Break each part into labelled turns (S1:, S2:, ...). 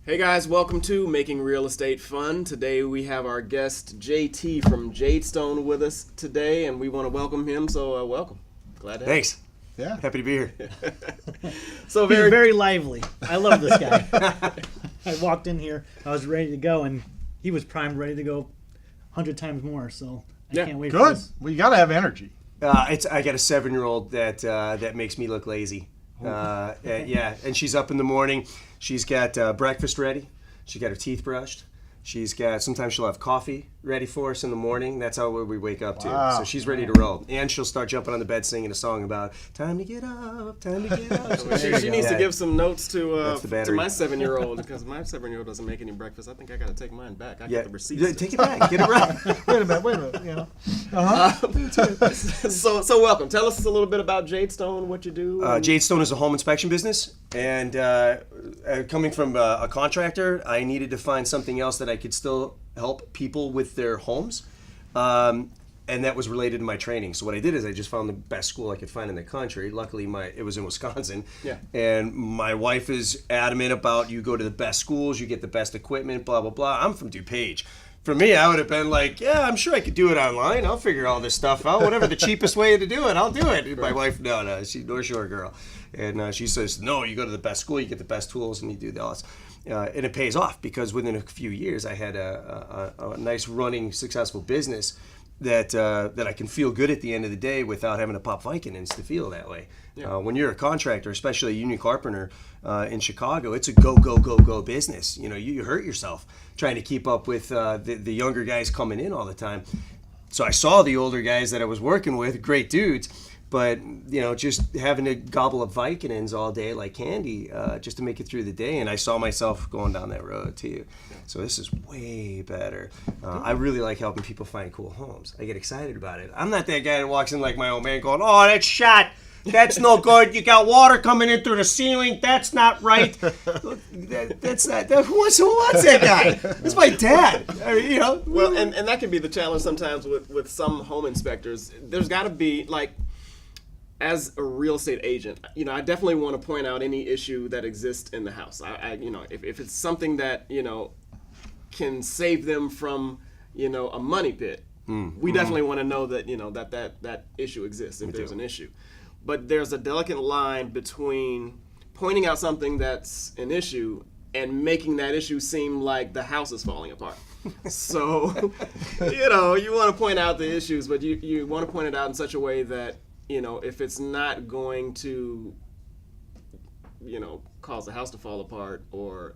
S1: Hey guys, welcome to Making Real Estate Fun. Today we have our guest JT from Jadestone with us today, and we want to welcome him. So welcome. Glad to have
S2: Thanks.
S3: Yeah.
S2: Happy to be here.
S1: So
S4: He's very lively. I love this guy. I walked in here, I was ready to go, and he was primed, ready to go 100 times more. So I can't wait for
S3: Good.
S4: this.
S3: Well, you got to have energy.
S2: I got a 7-year-old that makes me look lazy. Yeah, and she's up in the morning. She's got breakfast ready. She got her teeth brushed. Sometimes she'll have coffee ready for us in the morning. That's how we wake up to.
S3: Wow.
S2: So she's ready to roll. And she'll start jumping on the bed singing a song about time to get up, time to get up. So
S1: she needs to give some notes to my 7-year-old, because my 7-year-old doesn't make any breakfast. I think I got to take mine back. I got the receipts.
S2: Take it back. Get it right.
S3: Wait a minute. You know.
S1: So welcome. Tell us a little bit about Jadestone, what you do.
S2: Jadestone is a home inspection business, and coming from a contractor, I needed to find something else that I could still help people with their homes, and that was related to my training. So what I did is I just found the best school I could find in the country. Luckily, it was in Wisconsin, and my wife is adamant about you go to the best schools, you get the best equipment, blah, blah, blah. I'm from DuPage. For me, I would have been like, yeah, I'm sure I could do it online. I'll figure all this stuff out. Whatever the cheapest way to do it, I'll do it. My wife, no, she's North Shore girl. And she says, no, you go to the best school, you get the best tools, and you do this. And it pays off, because within a few years, I had a nice running, successful business that I can feel good at the end of the day without having to pop Vicodins to feel that way. Yeah. When you're a contractor, especially a union carpenter in Chicago, it's a go business. You know, you hurt yourself trying to keep up with the younger guys coming in all the time. So I saw the older guys that I was working with, great dudes, but just having to gobble up Vicodins all day like candy just to make it through the day, and I saw myself going down that road too. So this is way better. I really like helping people find cool homes. I get excited about it. I'm not that guy that walks in like my old man going, "Oh, that's shot. That's no good. You got water coming in through the ceiling. That's not right." That's not. Who wants that guy? That's my dad.
S1: Well, and that can be the challenge sometimes with some home inspectors. There's got to be, like, as a real estate agent, I definitely want to point out any issue that exists in the house. If it's something that can save them from a money pit, we definitely want to know that that issue exists if there's an issue. But there's a delicate line between pointing out something that's an issue and making that issue seem like the house is falling apart. So, you want to point out the issues, but you want to point it out in such a way that, if it's not going to, cause the house to fall apart or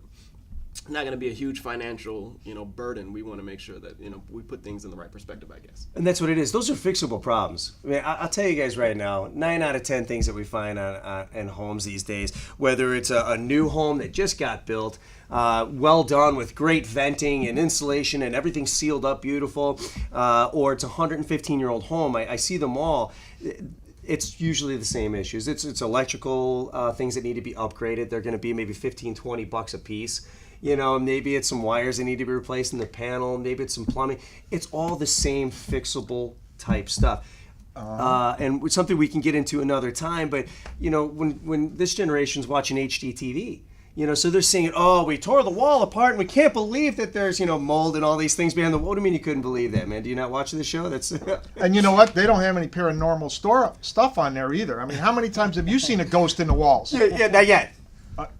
S1: not going to be a huge financial, burden, we want to make sure that, we put things in the right perspective, I guess.
S2: And that's what it is. Those are fixable problems. I mean, I'll tell you guys right now, 9 out of 10 things that we find in homes these days, whether it's a new home that just got built, well done with great venting and insulation and everything sealed up beautiful, or it's a 115-year-old home, I see them all. It's usually the same issues. It's electrical things that need to be upgraded. They're going to be maybe $15-20 a piece. Maybe it's some wires that need to be replaced in the panel. Maybe it's some plumbing. It's all the same fixable type stuff. And it's something we can get into another time. But, when this generation's watching HGTV, so they're saying, oh, we tore the wall apart and we can't believe that there's, mold and all these things behind the wall. What do you mean you couldn't believe that, man? Do you not watch the show? That's
S3: And you know what? They don't have any paranormal stuff on there either. I mean, how many times have you seen a ghost in the walls?
S2: Yeah, not yet.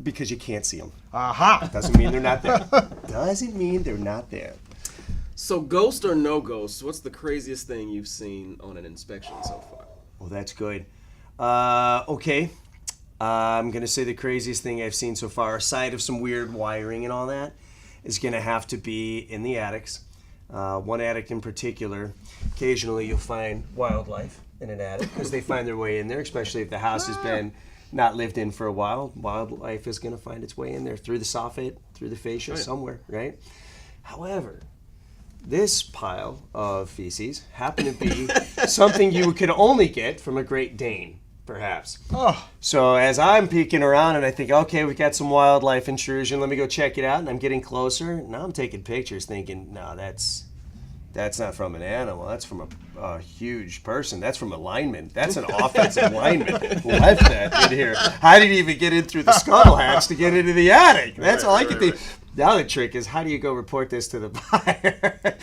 S2: Because you can't see them.
S3: Aha.
S2: Doesn't mean they're not there. Doesn't mean they're not there.
S1: So, ghost or no ghost, what's the craziest thing you've seen on an inspection so far?
S2: Well, that's good. Okay. I'm going to say the craziest thing I've seen so far, aside of some weird wiring and all that, is going to have to be in the attics. One attic in particular, occasionally you'll find wildlife in an attic because they find their way in there, especially if the house has been not lived in for a while. Wildlife is going to find its way in there through the soffit, through the fascia, somewhere, right? However, this pile of feces happened to be something you could only get from a Great Dane, perhaps.
S3: Oh.
S2: So as I'm peeking around and I think, okay, we got some wildlife intrusion, let me go check it out, and I'm getting closer. Now I'm taking pictures thinking, no, that's not from an animal. That's from a huge person. That's from a lineman. That's an offensive lineman who left that in here. How did he even get in through the scuttle hatch to get into the attic? That's all I can think. Now the trick is, how do you go report this to the buyer?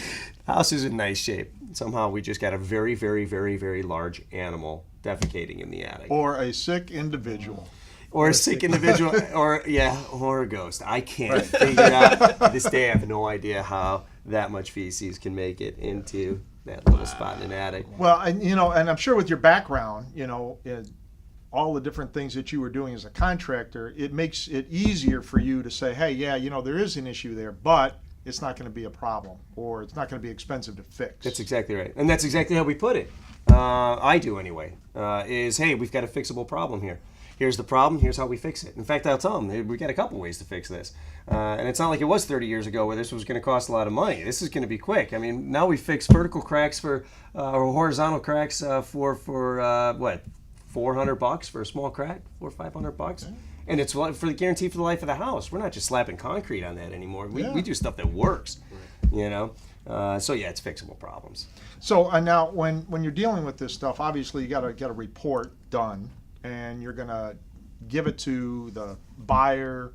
S2: House is in nice shape. Somehow we just got a very, very, very, very large animal defecating in the attic.
S3: Or a sick individual.
S2: Or a sick individual, or a ghost. I can't figure out, to this day I have no idea how that much feces can make it into that little spot in an attic.
S3: Well, and and I'm sure with your background, all the different things that you were doing as a contractor, it makes it easier for you to say, hey, there is an issue there, but it's not going to be a problem, or it's not going to be expensive to fix.
S2: That's exactly right. And that's exactly how we put it. I do anyway, is, hey, we've got a fixable problem here. Here's the problem, here's how we fix it. In fact, I'll tell them, we got a couple ways to fix this. And it's not like it was 30 years ago where this was going to cost a lot of money. This is going to be quick. I mean, now we fix vertical cracks or horizontal cracks for what, $400 for a small crack, $400 or $500? Yeah. And it's for the guarantee for the life of the house. We're not just slapping concrete on that anymore. We do stuff that works, So yeah, it's fixable problems. So
S3: now when you're dealing with this stuff, obviously you got to get a report done. And you're going to give it to the buyer,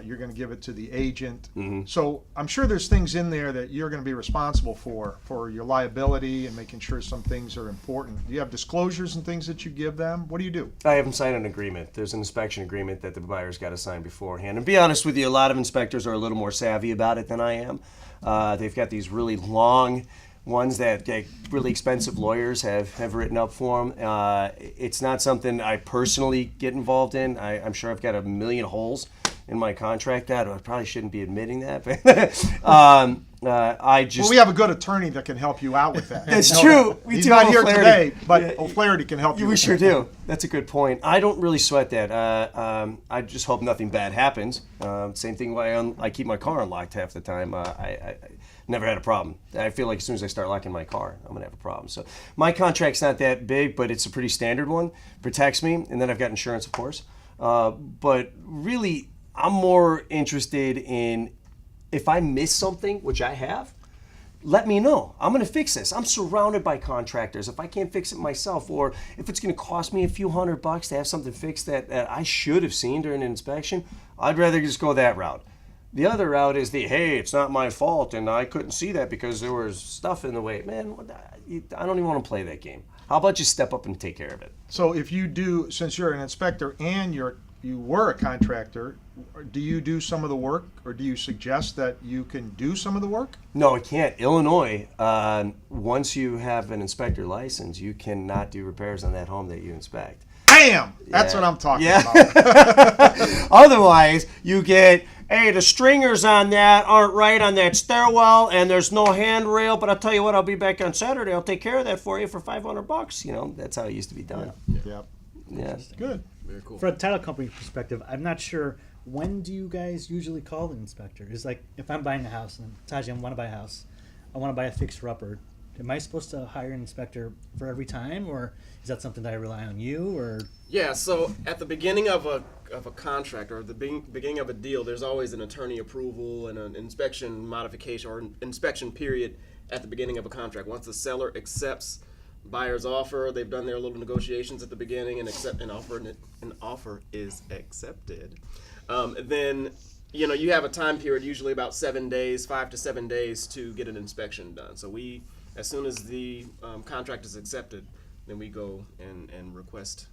S3: you're going to give it to the agent. Mm-hmm. So I'm sure there's things in there that you're going to be responsible for your liability and making sure some things are important. Do you have disclosures and things that you give them? What do you do?
S2: I haven't signed an agreement. There's an inspection agreement that the buyer's got to sign beforehand. And to be honest with you, a lot of inspectors are a little more savvy about it than I am. They've got these really long ones that really expensive lawyers have written up for them. It's not something I personally get involved in. I'm sure I've got a million holes in my contract. I probably shouldn't be admitting that. But
S3: we have a good attorney that can help you out with that.
S2: That's true.
S3: He's not here today, but O'Flaherty can help you.
S2: We sure do. That's a good point. I don't really sweat that. I just hope nothing bad happens. Same thing why I keep my car unlocked half the time. I never had a problem. I feel like as soon as I start locking my car, I'm going to have a problem. So my contract's not that big, but it's a pretty standard one. Protects me, and then I've got insurance, of course. But really, I'm more interested in if I miss something, which I have, let me know. I'm going to fix this. I'm surrounded by contractors. If I can't fix it myself, or if it's going to cost me a few $100 to have something fixed that I should have seen during an inspection, I'd rather just go that route. The other route is hey, it's not my fault, and I couldn't see that because there was stuff in the way. Man, I don't even want to play that game. How about you step up and take care of it?
S3: So if you do, since you're an inspector and you were a contractor, do you do some of the work, or do you suggest that you can do some of the work?
S2: No, I can't. Illinois, once you have an inspector license, you cannot do repairs on that home that you inspect.
S3: Bam! That's what I'm talking about.
S2: Otherwise, you get, hey, the stringers on that aren't right on that stairwell, and there's no handrail, but I'll tell you what, I'll be back on Saturday. I'll take care of that for you for $500. That's how it used to be done.
S3: Yeah. Good.
S1: Very cool.
S4: For a title company perspective, I'm not sure, when do you guys usually call the inspector? It's like, if I'm buying a house, and Taji, I want to buy a house, I want to buy a fixer-upper, am I supposed to hire an inspector for every time, or is that something that I rely on you, or?
S1: Yeah, so at the beginning of a contract, or the beginning of a deal, there's always an attorney approval and an inspection modification or an inspection period at the beginning of a contract. Once the seller accepts buyer's offer, they've done their little negotiations at the beginning and accept an offer is accepted. Then you have a time period, usually about 7 days, 5 to 7 days, to get an inspection done. So as soon as the contract is accepted, then we go and request,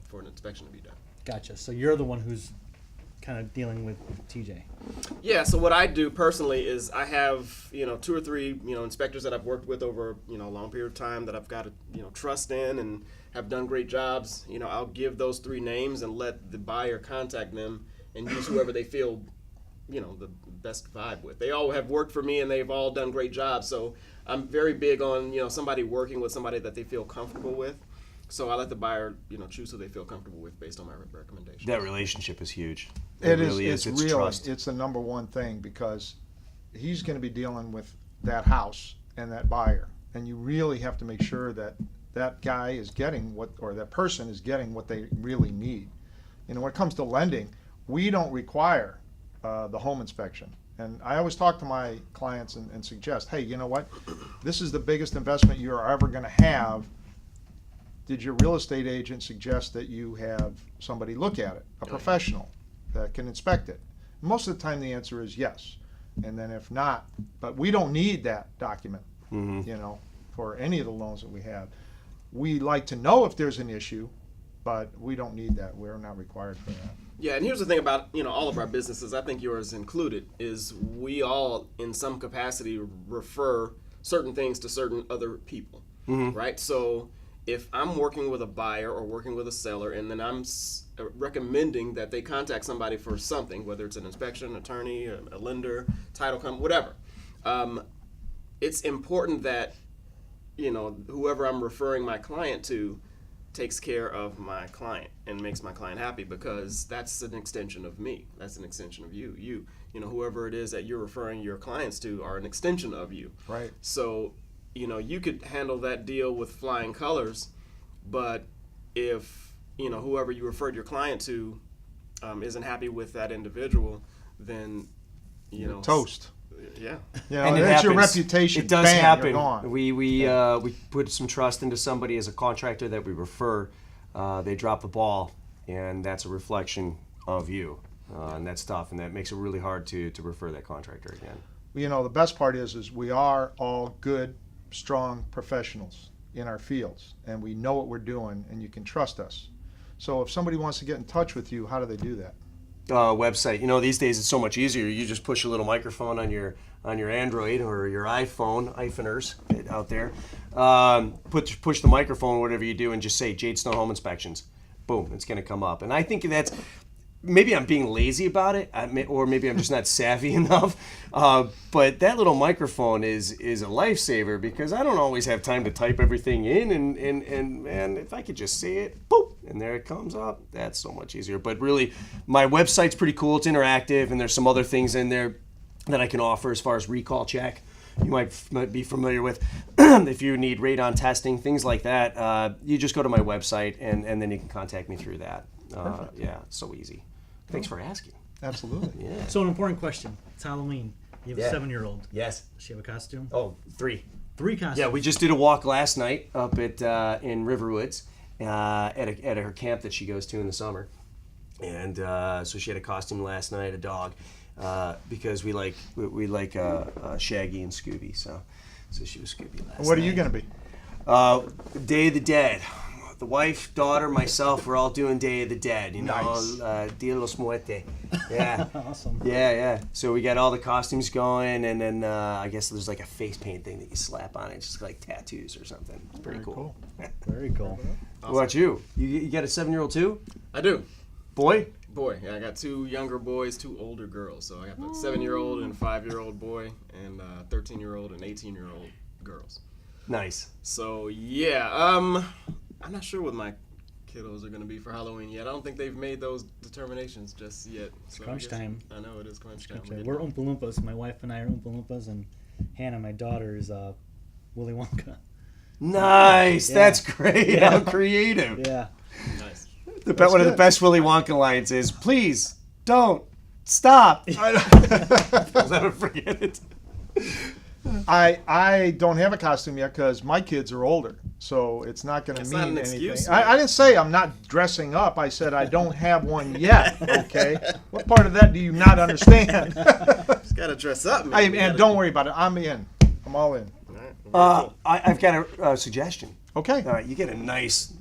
S1: for an inspection to be done.
S4: Gotcha. So you're the one who's kind of dealing with TJ.
S1: Yeah. So what I do personally is I have 2 or 3 inspectors that I've worked with over a long period of time that I've got trust in and have done great jobs. I'll give those 3 names and let the buyer contact them and use whoever they feel the best vibe with. They all have worked for me and they've all done great jobs. So I'm very big on somebody working with somebody that they feel comfortable with. So I let the buyer choose who they feel comfortable with based on my recommendation.
S2: That relationship is huge.
S3: It really is. It's trust. It's the number one thing, because he's going to be dealing with that house and that buyer, and you really have to make sure that that guy is getting that person is getting what they really need. When it comes to lending, we don't require the home inspection. And I always talk to my clients and suggest, hey, you know what? This is the biggest investment you're ever going to have. Did your real estate agent suggest that you have somebody look at it, a professional that can inspect it? Most of the time the answer is yes. And then if not, but we don't need that document, you know, for any of the loans that we have. We like to know if there's an issue, but we don't need that. We're not required for that.
S1: Yeah, and here's the thing about, you know, all of our businesses, I think yours included, is we all in some capacity refer certain things to certain other people, right? So if I'm working with a buyer or working with a seller, and then I'm recommending that they contact somebody for something, whether it's an inspection, attorney, a lender, title company, whatever, it's important that, you know, whoever I'm referring my client to takes care of my client and makes my client happy, because that's an extension of me. That's an extension of you. You know, whoever it is that you're referring your clients to are an extension of you.
S3: Right.
S1: So, you know, you could handle that deal with flying colors, but if, you know, whoever you referred your client to isn't happy with that individual, then, you know,
S3: toast.
S1: Yeah.
S3: You know,
S2: And it
S3: that's your
S2: happens.
S3: reputation.
S2: It does
S3: Bam,
S2: happen.
S3: You're gone.
S2: We put some trust into somebody as a contractor that we refer. They drop the ball, and that's a reflection of you, and that's tough, and that makes it really hard to refer that contractor again.
S3: You know, the best part is we are all good, strong professionals in our fields, and we know what we're doing, and you can trust us. So if somebody wants to get in touch with you, how do they do that?
S2: Website. You know, these days it's so much easier. You just push a little microphone on your Android or your iPhone, iPhoners out there. Push the microphone, whatever you do, and just say Jadestone Home Inspections. Boom, it's going to come up. And I think that's, maybe I'm being lazy about it, or maybe I'm just not savvy enough. But that little microphone is a lifesaver, because I don't always have time to type everything in, and if I could just say it, boop, and there it comes up. That's so much easier. But really, my website's pretty cool. It's interactive, and there's some other things in there that I can offer as far as recall check. You might be familiar with if you need radon testing, things like that. You just go to my website, and then you can contact me through that. Yeah, it's so easy. Thanks for asking.
S3: Absolutely.
S2: Yeah.
S4: So an important question. It's Halloween. You have a 7-year-old.
S2: Yes.
S4: Does she have a costume?
S2: Oh, 3.
S4: 3 costumes.
S2: Yeah, we just did a walk last night up at in Riverwoods at her camp that she goes to in the summer, and so she had a costume last night, a dog, because we like Shaggy and Scooby. So she was Scooby last night.
S3: What are you going to be?
S2: Day of the Dead. The wife, daughter, myself, we're all doing Day of the Dead, you know,
S3: Nice.
S2: Dia de los Muertos. Yeah.
S4: Awesome.
S2: Yeah. So we got all the costumes going, and then I guess there's like a face paint thing that you slap on it, just like tattoos or something. It's pretty cool.
S4: Very cool.
S2: What about you? You got a 7-year-old too?
S1: I do.
S2: Boy?
S1: Boy, yeah, I got 2 younger boys, 2 older girls. So I got a 7-year-old and a 5-year-old boy, and a 13-year-old and 18-year-old girls.
S2: Nice.
S1: So yeah, I'm not sure what my kiddos are going to be for Halloween yet. I don't think they've made those determinations just yet. So
S4: crunch time.
S1: I know it is crunch time.
S4: We're Oompa Loompas. My wife and I are Oompa Loompas, and Hannah, my daughter, is Willy Wonka.
S2: Nice.
S4: Yeah.
S2: That's great.
S4: Yeah.
S2: How creative.
S4: Yeah.
S1: Nice.
S2: One of the best Willy Wonka lines is, "Please don't stop." I'll never forget it.
S3: I don't have a costume yet because my kids are older, so it's not going to
S1: That's
S3: mean
S1: not an
S3: anything.
S1: excuse,
S3: I didn't say I'm not dressing up. I said I don't have one yet. Okay, what part of that do you not understand?
S1: Just got to dress up, man.
S3: And don't worry about it. I'm in. I'm all in.
S2: I've got a suggestion.
S3: Okay.
S2: All right, you get a nice,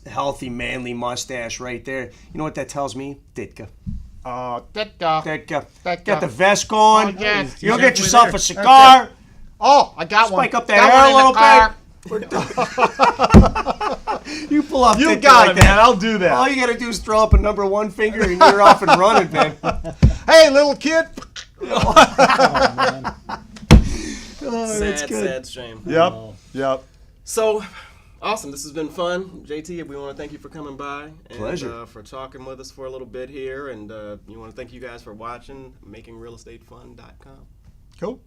S2: healthy, manly mustache right there. You know what that tells me? Ditka.
S3: Ditka.
S2: Get the vest on.
S3: Oh, yeah.
S2: You'll
S3: He's
S2: get
S3: actually
S2: yourself
S3: there.
S2: a cigar.
S3: Oh, I got one.
S2: Spike up the
S3: Got
S2: hair a
S3: one in
S2: little
S3: the car.
S2: bit. You pull off
S3: You
S2: Ditka
S3: got
S2: like
S3: it, man.
S2: that.
S3: I'll do that.
S2: All you got to do is throw up a number 1 finger and you're off and running, man.
S3: Hey, little kid.
S4: Oh, man.
S1: sad shame.
S3: Yep.
S4: Oh.
S3: Yep.
S1: So, awesome. This has been fun. JT, we want to thank you for coming by. And,
S2: Pleasure.
S1: for talking with us for a little bit here. And you want to thank you guys for watching MakingRealEstateFun.com.
S3: Cool.